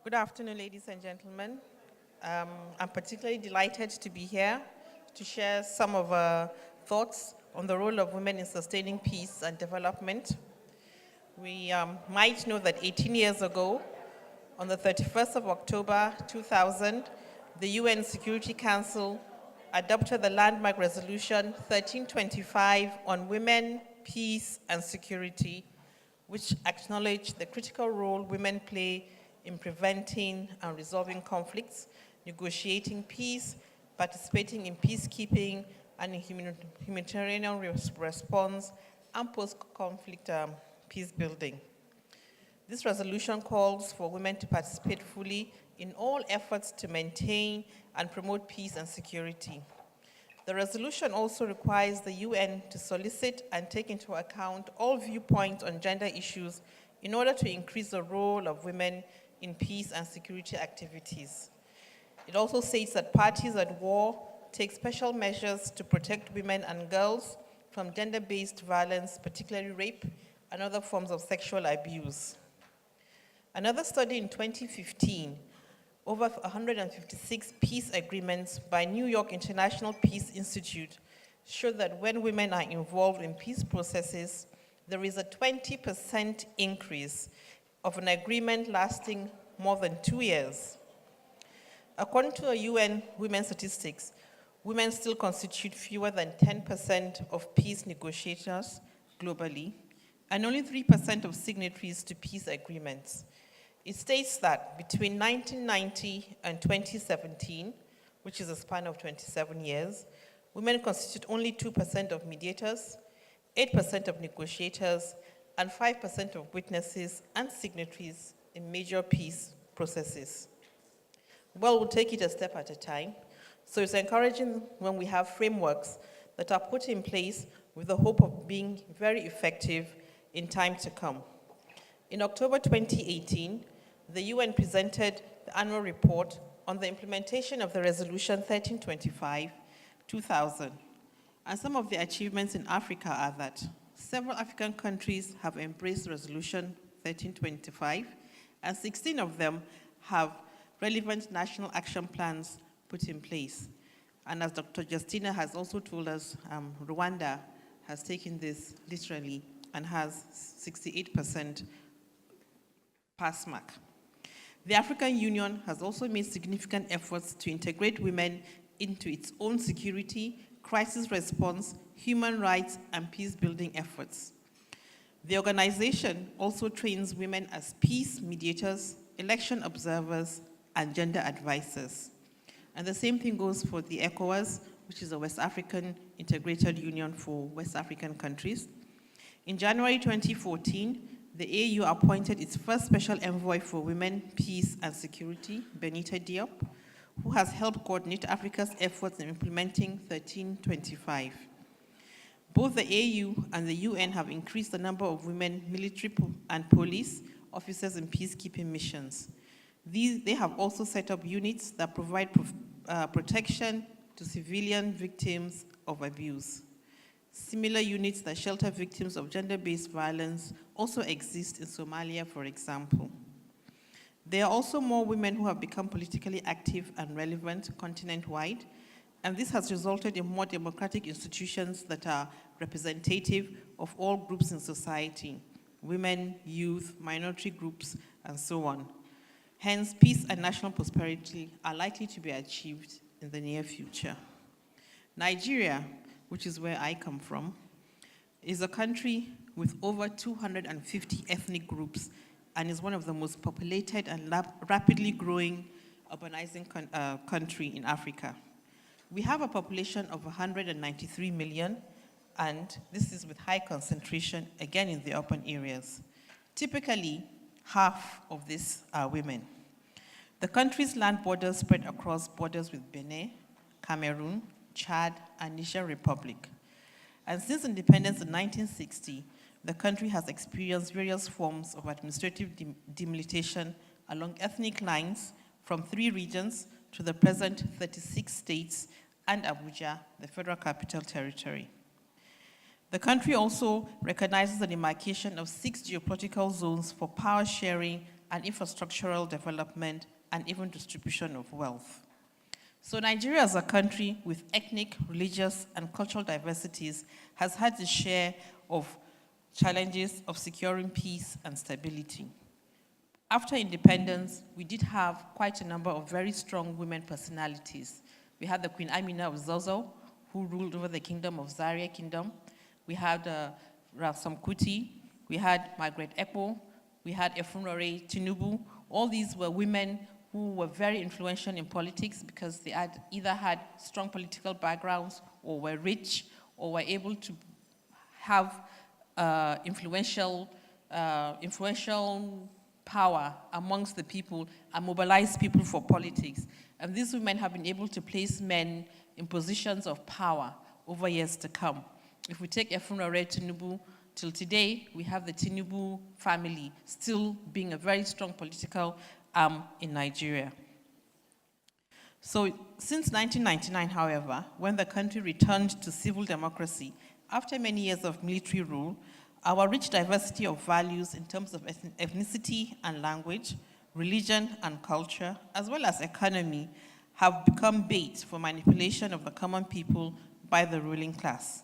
Good afternoon, ladies and gentlemen. I'm particularly delighted to be here to share some of our thoughts on the role of women in sustaining peace and development. We might know that 18 years ago, on the 31st of October 2000, the UN Security Council adopted the landmark resolution 1325 on women, peace, and security, which acknowledged the critical role women play in preventing and resolving conflicts, negotiating peace, participating in peacekeeping and in humanitarian response, and post-conflict peace building. This resolution calls for women to participate fully in all efforts to maintain and promote peace and security. The resolution also requires the UN to solicit and take into account all viewpoints on gender issues in order to increase the role of women in peace and security activities. It also states that parties at war take special measures to protect women and girls from gender-based violence, particularly rape and other forms of sexual abuse. Another study in 2015, over 156 peace agreements by New York International Peace Institute, showed that when women are involved in peace processes, there is a 20% increase of an agreement lasting more than 2 years. According to the UN Women Statistics, women still constitute fewer than 10% of peace negotiators globally, and only 3% of signatories to peace agreements. It states that between 1990 and 2017, which is a span of 27 years, women constitute only 2% of mediators, 8% of negotiators, and 5% of witnesses and signatories in major peace processes. Well, we'll take it a step at a time. So it's encouraging when we have frameworks that are put in place with the hope of being very effective in time to come. In October 2018, the UN presented the annual report on the implementation of the Resolution 1325, 2000. And some of the achievements in Africa are that several African countries have embraced Resolution 1325, and 16 of them have relevant national action plans put in place. And as Dr. Justina has also told us, Rwanda has taken this literally and has 68% pass mark. The African Union has also made significant efforts to integrate women into its own security, crisis response, human rights, and peace-building efforts. The organization also trains women as peace mediators, election observers, and gender advisors. And the same thing goes for the ECOWAS, which is a West African Integrated Union for West African countries. In January 2014, the AU appointed its first special envoy for women, peace, and security, Benita Diop, who has helped coordinate Africa's efforts in implementing 1325. Both the AU and the UN have increased the number of women military and police officers in peacekeeping missions. They have also set up units that provide protection to civilian victims of abuse. Similar units that shelter victims of gender-based violence also exist in Somalia, for example. There are also more women who have become politically active and relevant continent-wide, and this has resulted in more democratic institutions that are representative of all groups in society, women, youth, minority groups, and so on. Hence, peace and national prosperity are likely to be achieved in the near future. Nigeria, which is where I come from, is a country with over 250 ethnic groups and is one of the most populated and rapidly growing urbanizing country in Africa. We have a population of 193 million, and this is with high concentration, again, in the urban areas. Typically, half of these are women. The country's land borders spread across borders with Benin, Cameroon, Chad, and Niger Republic. And since independence in 1960, the country has experienced various forms of administrative delimitation along ethnic lines from 3 regions to the present 36 states and Abuja, the Federal Capital Territory. The country also recognizes the demarcation of 6 geopolitical zones for power sharing and infrastructural development, and even distribution of wealth. So Nigeria as a country with ethnic, religious, and cultural diversities has had its share of challenges of securing peace and stability. After independence, we did have quite a number of very strong women personalities. We had the Queen Amina of Zozo, who ruled over the kingdom of Zaria Kingdom. We had Ransome Kuti. We had Margaret Ekpo. We had Efunore Tinubu. All these were women who were very influential in politics because they had either had strong political backgrounds or were rich or were able to have influential power amongst the people and mobilize people for politics. And these women have been able to place men in positions of power over years to come. If we take Efunore Tinubu, till today, we have the Tinubu family still being a very strong political arm in Nigeria. So since 1999, however, when the country returned to civil democracy, after many years of military rule, our rich diversity of values in terms of ethnicity and language, religion and culture, as well as economy, have become bait for manipulation of the common people by the ruling class.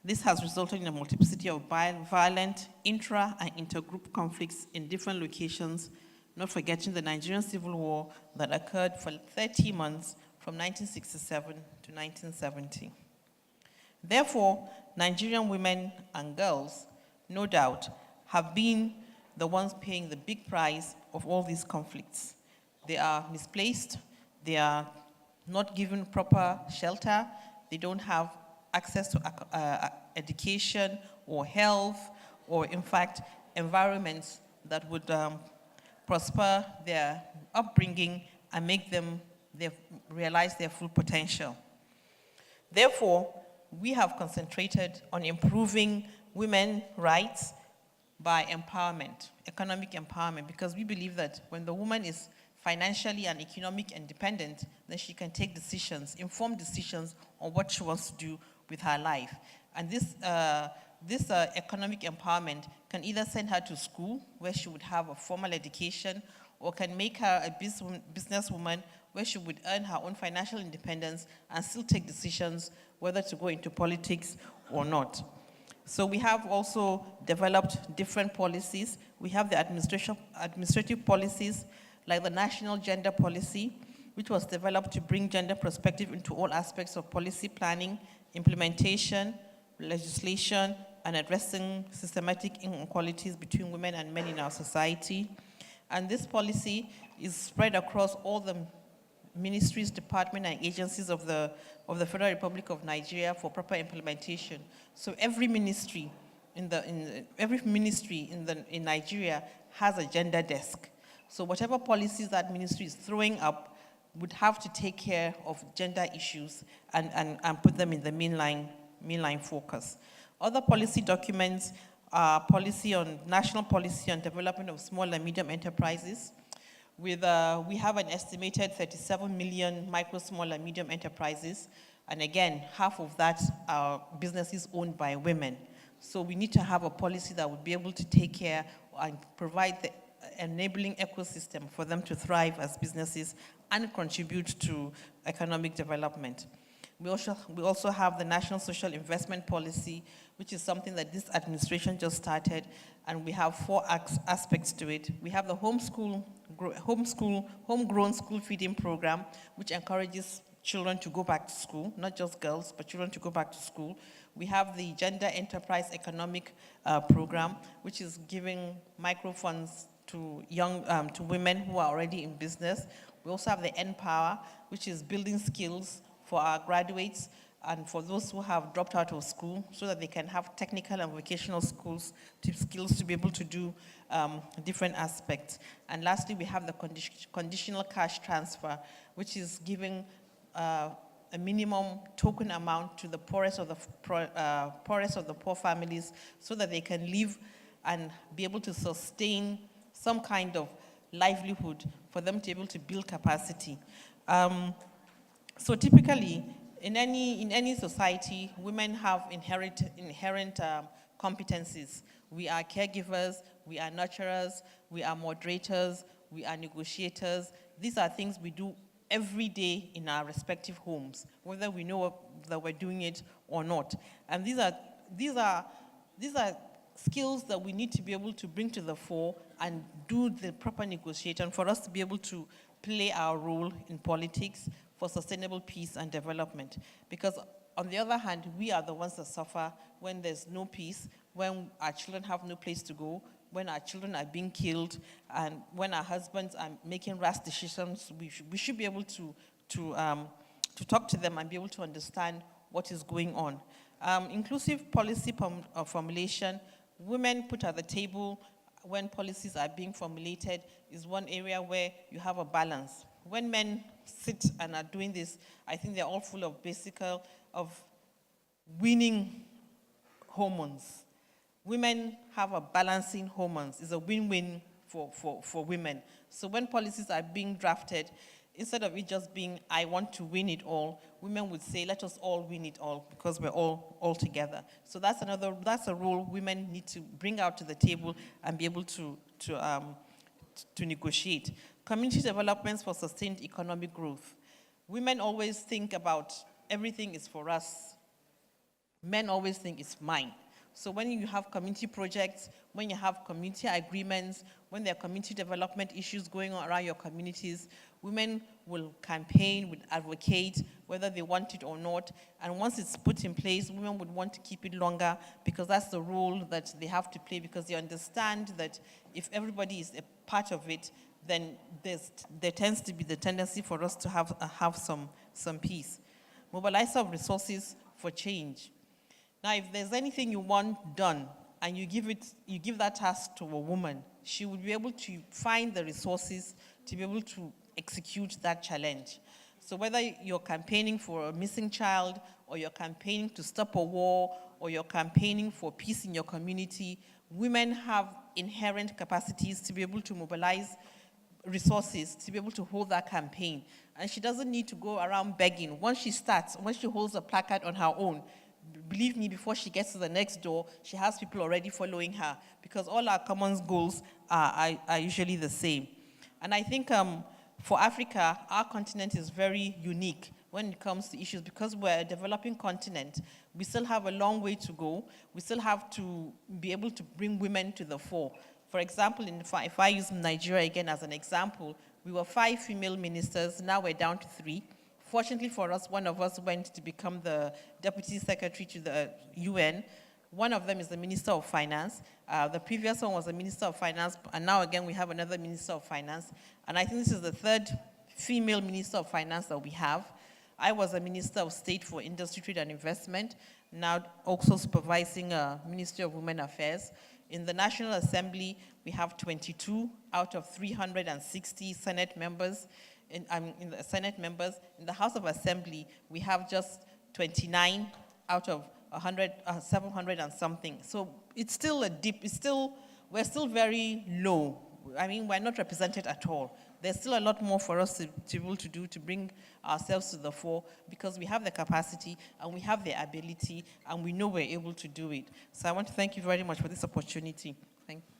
This has resulted in a multiplicity of violent intra- and intergroup conflicts in different locations, not forgetting the Nigerian Civil War that occurred for 30 months from 1967 to 1970. Therefore, Nigerian women and girls, no doubt, have been the ones paying the big price of all these conflicts. They are misplaced, they are not given proper shelter, they don't have access to education or health, or in fact, environments that would prosper their upbringing and make them realize their full potential. Therefore, we have concentrated on improving women's rights by empowerment, economic empowerment, because we believe that when the woman is financially and economic independent, then she can take decisions, informed decisions on what she wants to do with her life. And this economic empowerment can either send her to school, where she would have a formal education, or can make her a businesswoman, where she would earn her own financial independence and still take decisions whether to go into politics or not. So we have also developed different policies. We have the administrative policies, like the National Gender Policy, which was developed to bring gender perspective into all aspects of policy planning, implementation, legislation, and addressing systematic inequalities between women and men in our society. And this policy is spread across all the ministries, departments, and agencies of the Federal Republic of Nigeria for proper implementation. So every ministry in Nigeria has a gender desk. So whatever policies that ministry is throwing up would have to take care of gender issues and put them in the mainline focus. Other policy documents are national policy on development of small and medium enterprises. We have an estimated 37 million micro, small, and medium enterprises. And again, half of that are businesses owned by women. So we need to have a policy that would be able to take care and provide the enabling ecosystem for them to thrive as businesses and contribute to economic development. We also have the National Social Investment Policy, which is something that this administration just started, and we have 4 aspects to it. We have the homegrown school feeding program, which encourages children to go back to school, not just girls, but children to go back to school. We have the Gender Enterprise Economic Program, which is giving microfunds to women who are already in business. We also have the Empower, which is building skills for our graduates and for those who have dropped out of school, so that they can have technical and vocational skills to be able to do different aspects. And lastly, we have the conditional cash transfer, which is giving a minimum token amount to the poorest of the poor families, so that they can live and be able to sustain some kind of livelihood for them to be able to build capacity. So typically, in any society, women have inherent competencies We are caregivers, we are nurturers, we are moderators, we are negotiators. These are things we do every day in our respective homes, whether we know that we're doing it or not. And these are skills that we need to be able to bring to the fore and do the proper negotiation for us to be able to play our role in politics for sustainable peace and development. Because on the other hand, we are the ones that suffer when there's no peace, when our children have no place to go, when our children are being killed, and when our husbands are making rash decisions. We should be able to talk to them and be able to understand what is going on. Inclusive policy formulation, women put at the table when policies are being formulated is one area where you have a balance. When men sit and are doing this, I think they're all full of winning hormones. Women have a balancing hormones. It's a win-win for women. So when policies are being drafted, instead of it just being, I want to win it all, women would say, let us all win it all because we're all together. So that's a role women need to bring out to the table and be able to negotiate. Community developments for sustained economic growth. Women always think about everything is for us. Men always think it's mine. So when you have community projects, when you have community agreements, when there are community development issues going on around your communities, women will campaign, will advocate, whether they want it or not. And once it's put in place, women would want to keep it longer because that's the role that they have to play, because they understand that if everybody is a part of it, then there tends to be the tendency for us to have some peace. Mobilizer of resources for change. Now, if there's anything you want done and you give that task to a woman, she will be able to find the resources to be able to execute that challenge. So whether you're campaigning for a missing child, or you're campaigning to stop a war, or you're campaigning for peace in your community, women have inherent capacities to be able to mobilize resources to be able to hold that campaign. And she doesn't need to go around begging. Once she holds a placard on her own, believe me, before she gets to the next door, she has people already following her, because all our common goals are usually the same. And I think for Africa, our continent is very unique when it comes to issues, because we're a developing continent. We still have a long way to go. We still have to be able to bring women to the fore. For example, if I use Nigeria again as an example, we were 5 female ministers, now we're down to 3. Fortunately for us, one of us went to become the Deputy Secretary to the UN. One of them is the Minister of Finance. The previous one was the Minister of Finance, and now again we have another Minister of Finance. And I think this is the 3rd female Minister of Finance that we have. I was a Minister of State for Industry, Trade and Investment, now also supervising Ministry of Women Affairs. In the National Assembly, we have 22 out of 360 Senate members. In the Senate members. In the House of Assembly, we have just 29 out of 700 and something. So it's still a dip. We're still very low. I mean, we're not represented at all. There's still a lot more for us to be able to do to bring ourselves to the fore, because we have the capacity and we have the ability and we know we're able to do it. So I want to thank you very much for this opportunity. Thank you.